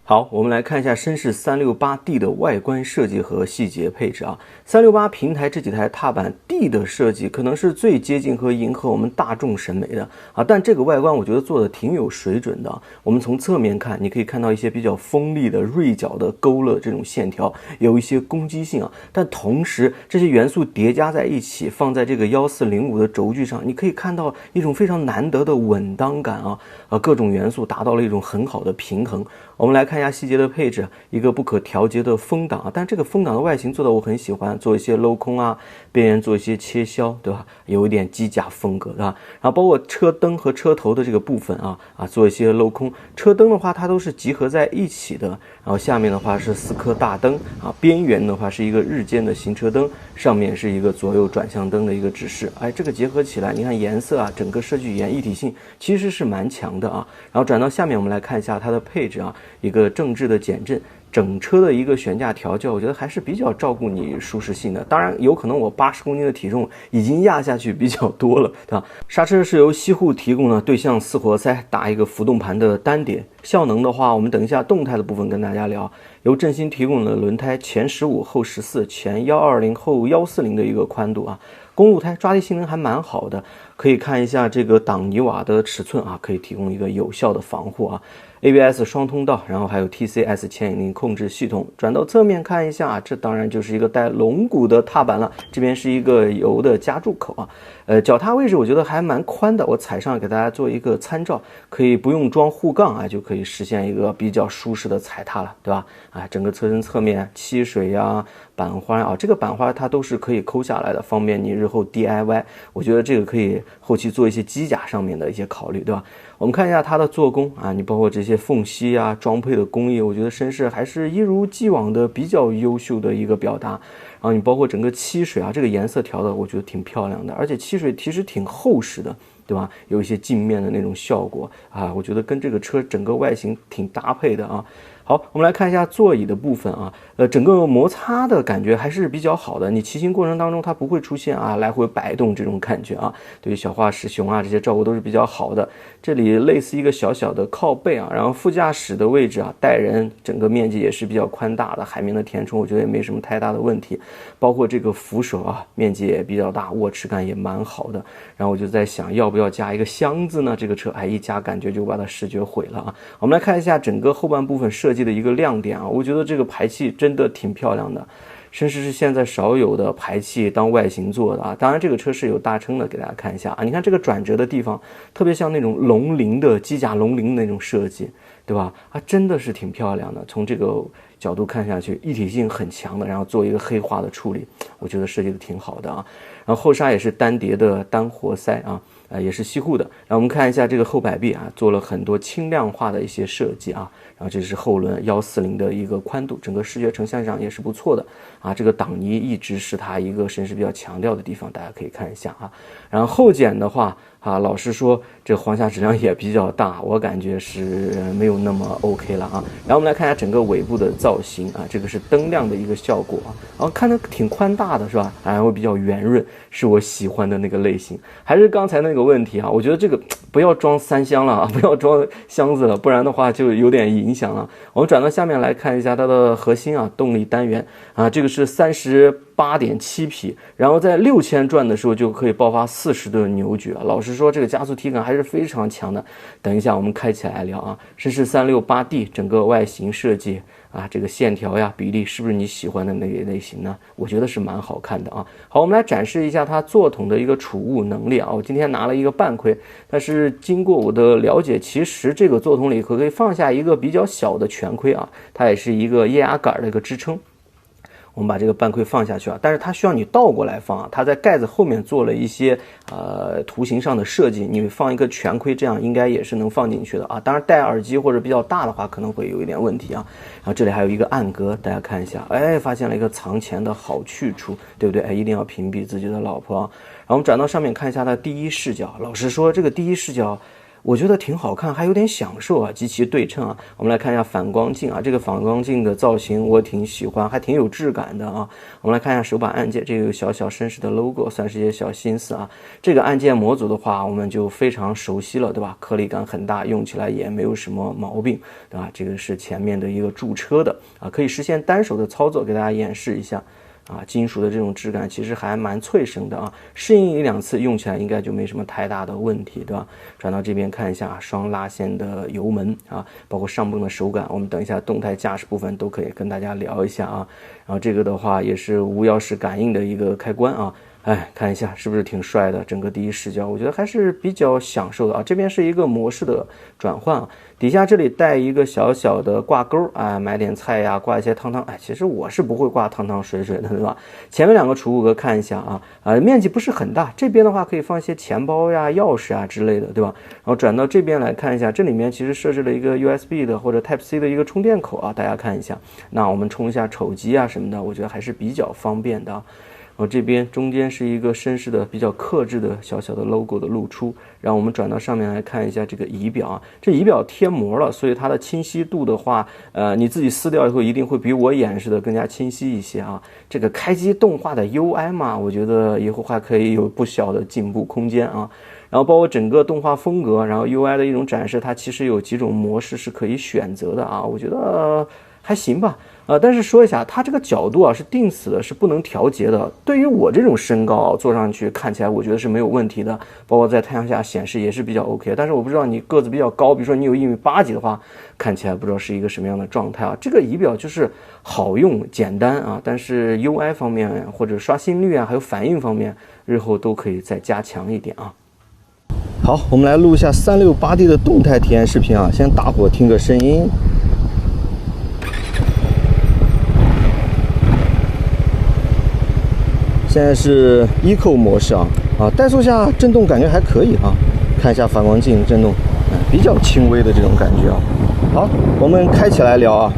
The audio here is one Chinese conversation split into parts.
好，我们来看一下绅士 368D 的外观设计和细节配置啊。368平台这几台踏板 D 的设计可能是最接近和迎合我们大众审美的啊，但这个外观我觉得做的挺有水准的。我们从侧面看，你可以看到一些比较锋利的锐角的勾勒这种线条，有一些攻击性啊。但同时这些元素叠加在一起，放在这个1405的轴距上，你可以看到一种非常难得的稳当感啊，各种元素达到了一种很好的平衡。我们来看一下细节的配置，一个不可调节的风挡啊，但这个风挡的外形做的我很喜欢，做一些镂空啊，边缘做一些切削，对吧？有一点机甲风格，对吧？然后包括车灯和车头的这个部分啊，做一些镂空。车灯的话，它都是集合在一起的，然后下面的话是4颗大灯啊，边缘的话是一个日间的行车灯，上面是一个左右转向灯的一个指示。哎，这个结合起来，你看颜色啊，整个设计语言一体性其实是蛮强的啊。然后转到下面，我们来看一下它的配置啊。一个正制的减震，整车的一个悬架调教，我觉得还是比较照顾你舒适性的。当然，有可能我80公斤的体重已经压下去比较多了，对吧？刹车是由西护提供的对向4活塞，打一个浮动盘的单碟。效能的话，我们等一下动态的部分跟大家聊。由振兴提供的轮胎前15后14，前120后140的一个宽度啊。公路胎抓地性能还蛮好的，可以看一下这个挡泥瓦的尺寸啊，可以提供一个有效的防护啊。ABS 双通道，然后还有 TCS 牵引力控制系统。转到侧面看一下啊，这当然就是一个带龙骨的踏板了，这边是一个油的加注口啊。脚踏位置我觉得还蛮宽的，我踩上给大家做一个参照，可以不用装护杠啊，就可以实现一个比较舒适的踩踏了，对吧？整个车身侧面漆水呀、板花啊，这个板花它都是可以抠下来的，方便你日后 DIY。我觉得这个可以后期做一些机甲上面的一些考虑，对吧？我们看一下它的做工啊，你包括这些缝隙啊、装配的工艺，我觉得绅士还是一如既往的比较优秀的一个表达。然后你包括整个漆水啊，这个颜色调的我觉得挺漂亮的，而且漆水其实挺厚实的，对吧？有一些镜面的那种效果啊，我觉得跟这个车整个外形挺搭配的啊。好，我们来看一下座椅的部分啊，整个摩擦的感觉还是比较好的，你骑行过程当中它不会出现来回摆动这种感觉啊，对于小化石熊啊这些照顾都是比较好的。这里类似一个小小的靠背啊，然后副驾驶的位置啊，带人整个面积也是比较宽大的，海绵的填充我觉得也没什么太大的问题，包括这个扶手啊，面积也比较大，握持感也蛮好的。然后我就在想，要不要加一个箱子呢？这个车一加感觉就把它视觉毁了啊。我们来看一下整个后半部分设计的一个亮点啊，我觉得这个排气真的挺漂亮的，绅士是现在少有的排气当外形做的啊。当然这个车是有大撑的，给大家看一下啊，你看这个转折的地方特别像那种龙鳞的机甲龙鳞的那种设计，对吧？真的是挺漂亮的，从这个角度看下去一体性很强的，然后做一个黑化的处理，我觉得设计的挺好的啊。然后后刹也是单碟的单活塞啊，也是西护的。然后我们看一下这个后摆臂做了很多轻量化的一些设计啊。然后这是后轮140的一个宽度，整个视觉呈现上也是不错的啊。这个挡泥一直是它一个绅士比较强调的地方，大家可以看一下啊。然后后减的话老实说这黄下质量也比较大，我感觉是没有那么 OK 了啊。然后我们来看一下整个尾部的造型啊，这个是灯亮的一个效果啊，看着挺宽大的是吧？然后比较圆润，是我喜欢的那个类型。还是刚才那个问题我觉得这个不要装3箱了不要装箱子了，不然的话就有点影响了。我们转到下面来看一下它的核心动力单元这个是38.7匹，然后在6000转的时候就可以爆发40的扭矩老实说这个加速体感还是非常强的。等一下我们开起来聊绅士 368D 整个外形设计这个线条呀比例是不是你喜欢的那个类型呢？我觉得是蛮好看的好，我们来展示一下它座筒的一个储物能力我今天拿了一个半盔，但是经过我的了解，其实这个座筒里可以放下一个比较小的全盔它也是一个液压杆的一个支撑。我们把这个半盔放下去但是它需要你倒过来放它在盖子后面做了一些图形上的设计，你放一个全盔这样应该也是能放进去的当然戴耳机或者比较大的话可能会有一点问题然后这里还有一个暗格，大家看一下发现了一个藏钱的好去处，对不对？一定要屏蔽自己的老婆然后我们转到上面看一下它第一视角，老实说这个第一视角我觉得挺好看，还有点享受啊，极其对称啊。我们来看一下反光镜啊，这个反光镜的造型我挺喜欢，还挺有质感的啊。我们来看一下手把按键，这个有小小绅士的 logo， 算是一些小心思啊。这个按键模组的话，我们就非常熟悉了，对吧？颗粒感很大，用起来也没有什么毛病，对吧？这个是前面的一个驻车的啊，可以实现单手的操作，给大家演示一下。啊，金属的这种质感其实还蛮脆生的啊，适应1-2次用起来应该就没什么太大的问题，对吧？转到这边看一下双拉线的油门啊，包括上泵的手感，我们等一下动态驾驶部分都可以跟大家聊一下啊。然后这个的话也是无钥匙感应的一个开关啊。哎，看一下是不是挺帅的？整个第一视角，我觉得还是比较享受的啊。这边是一个模式的转换啊，底下这里带一个小小的挂钩啊，买点菜呀，挂一些汤汤。哎，其实我是不会挂汤汤水水的，对吧？前面2个储物格看一下啊，面积不是很大，这边的话可以放一些钱包呀、钥匙啊之类的，对吧？然后转到这边来看一下，这里面其实设置了一个 USB 的或者 Type C 的一个充电口啊，大家看一下。那我们充一下手机啊什么的，我觉得还是比较方便的。然后这边中间是一个绅士的比较克制的小小的 logo 的露出，然后我们转到上面来看一下这个仪表啊，这仪表贴膜了，所以它的清晰度的话，你自己撕掉以后一定会比我演示的更加清晰一些啊。这个开机动画的 UI 嘛，我觉得以后还可以有不小的进步空间啊。然后包括整个动画风格，然后 UI 的一种展示，它其实有几种模式是可以选择的啊，我觉得还行吧。但是说一下，它这个角度啊是定死的，是不能调节的。对于我这种身高坐上去看起来，我觉得是没有问题的，包括在太阳下显示也是比较 OK。但是我不知道你个子比较高，比如说你有1.8米几的话，看起来不知道是一个什么样的状态啊。这个仪表就是好用简单啊，但是 UI 方面或者刷新率啊，还有反应方面，日后都可以再加强一点啊。好，我们来录一下 368D 的动态体验视频啊，先大伙听个声音。现在是 Eco 模式啊，怠速下震动感觉还可以啊，看一下反光镜震动，比较轻微的这种感觉啊。好，我们开起来聊啊。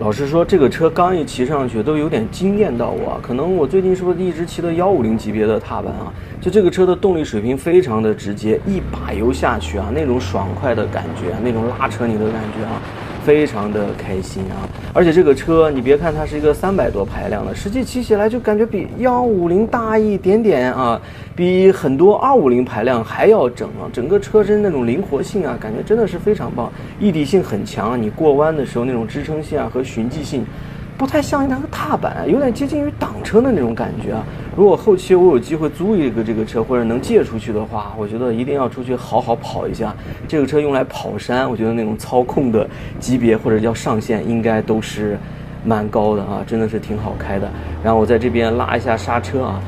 老实说，这个车刚一骑上去都有点惊艳到我，可能我最近是不是一直骑的150级别的踏板啊？就这个车的动力水平非常的直接，一把油下去啊，那种爽快的感觉，那种拉扯你的感觉啊，非常的开心啊。而且这个车你别看它是一个300多排量的，实际骑起来就感觉比150大一点点啊，比很多250排量还要整啊。整个车身那种灵活性啊，感觉真的是非常棒，异地性很强，你过弯的时候那种支撑性啊和循迹性不太像一辆踏板，有点接近于挡车的那种感觉啊。如果后期我有机会租一个这个车或者能借出去的话，我觉得一定要出去好好跑一下。这个车用来跑山，我觉得那种操控的级别或者叫上限应该都是蛮高的啊，真的是挺好开的。然后我在这边拉一下刹车啊，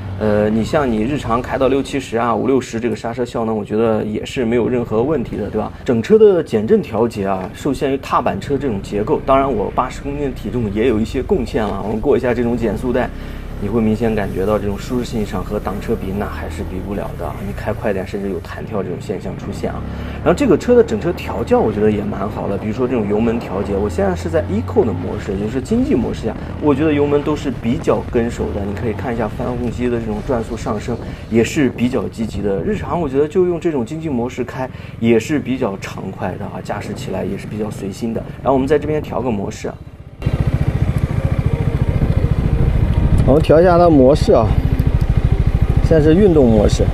你像你日常开到60-70啊、50-60，这个刹车效能我觉得也是没有任何问题的，对吧？整车的减震调节啊，受限于踏板车这种结构，当然我80公斤的体重也有一些贡献啊。我们过一下这种减速带，你会明显感觉到这种舒适性上和挡车比那还是比不了的，你开快点甚至有弹跳这种现象出现啊。然后这个车的整车调教我觉得也蛮好的，比如说这种油门调节，我现在是在 Eco 的模式，也就是经济模式下，我觉得油门都是比较跟手的。你可以看一下发动机的这种转速上升也是比较积极的，日常我觉得就用这种经济模式开也是比较畅快的啊，驾驶起来也是比较随心的。然后我们在这边调个模式啊，我们调一下它的模式啊，现在是运动模式。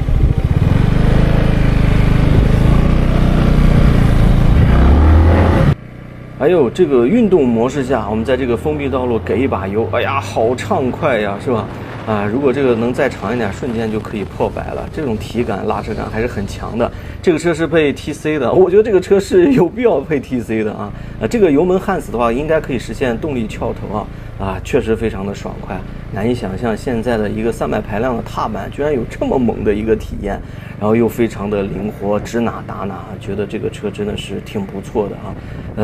还有这个运动模式下，我们在这个封闭道路给一把油，哎呀，好畅快呀，是吧？啊，如果这个能再长一点，瞬间就可以破100了。这种体感、拉扯感还是很强的。这个车是配 TC 的，我觉得这个车是有必要配 TC 的啊。这个油门焊死的话，应该可以实现动力翘头啊。确实非常的爽快，难以想象现在的一个300排量的踏板居然有这么猛的一个体验，然后又非常的灵活，指哪打哪，觉得这个车真的是挺不错的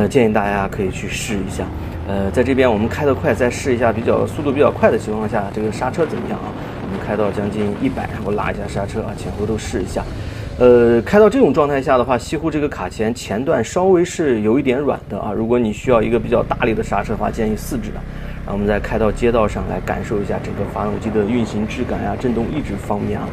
啊。建议大家可以去试一下。在这边我们开得快，再试一下速度比较快的情况下，这个刹车怎么样啊？我们开到将近100，我拉一下刹车啊，前后都试一下。开到这种状态下的话，西湖这个卡钳前段稍微是有一点软的啊。如果你需要一个比较大力的刹车的话，建议4指的。我们再开到街道上来感受一下整个发动机的运行质感啊，震动抑制方面啊，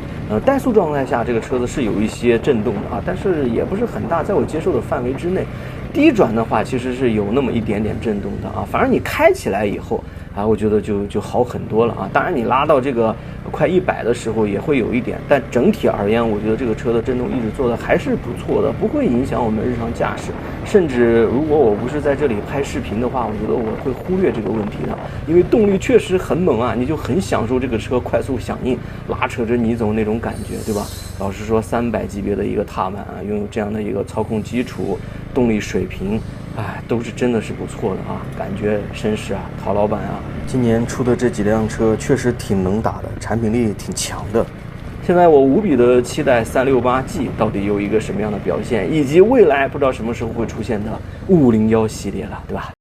怠速状态下这个车子是有一些震动的啊，但是也不是很大，在我接受的范围之内。低转的话其实是有那么一点点震动的啊，反正你开起来以后啊，我觉得就好很多了啊。当然你拉到这个快100的时候也会有一点，但整体而言，我觉得这个车的震动抑制做的还是不错的，不会影响我们日常驾驶。甚至如果我不是在这里拍视频的话，我觉得我会忽略这个问题的，因为动力确实很猛啊，你就很享受这个车快速响应，拉扯着你走那种感觉，对吧？老实说，300级别的一个踏板啊，拥有这样的一个操控基础、动力水平，都是真的是不错的啊，感觉绅士啊，陶老板啊，今年出的这几辆车确实挺能打的，产品力挺强的。现在我无比的期待368G 到底有一个什么样的表现，以及未来不知道什么时候会出现的501系列了，对吧？